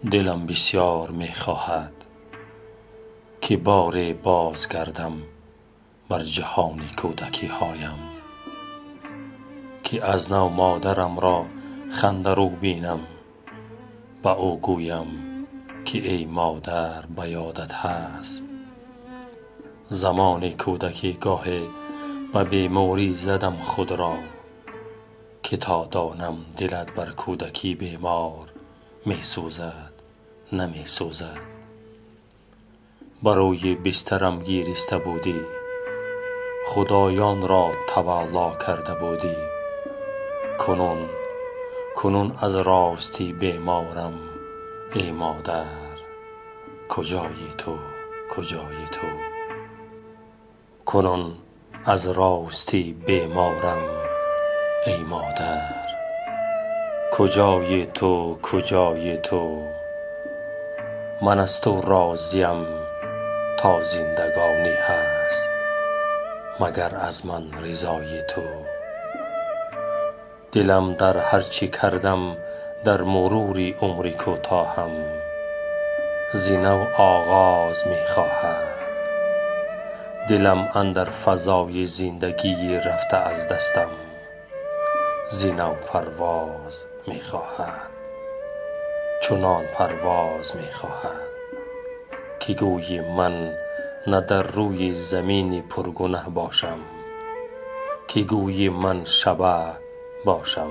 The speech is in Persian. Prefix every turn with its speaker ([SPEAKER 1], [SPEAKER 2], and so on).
[SPEAKER 1] دلم بسیار می خواهد که بار بازگردم بر جهان کودکی هایم، که از نو مادرم را خنده رو بینم، به او گویم که ای مادر به یادت هست زمان کودکی گاهی به بیماری زدم خود را، که تا دانم دلت بر کودکی بیمار می سوزد نمی سوزد. بر روی بسترم گریسته بودی، خدایان را تولا کرده بودی. کنون از راستی بیمارم ای مادر، کجایی تو کجایی تو؟ کنون از راستی بیمارم ای مادر، کجایی تو کجایی تو؟ من از تو راضیم تا زندگانی هست، مگر از من رضای تو؟ دلم در هر چی کردم در مرور عمری کوتاهم، ز نو آغاز می خواهد. دلم اندر فضای زندگی رفته از دستم، ز نو پرواز می خواهد. چنان پرواز می خواهد که گویی من نه در روی زمین پرگنه باشم، که گویی من شبح باشم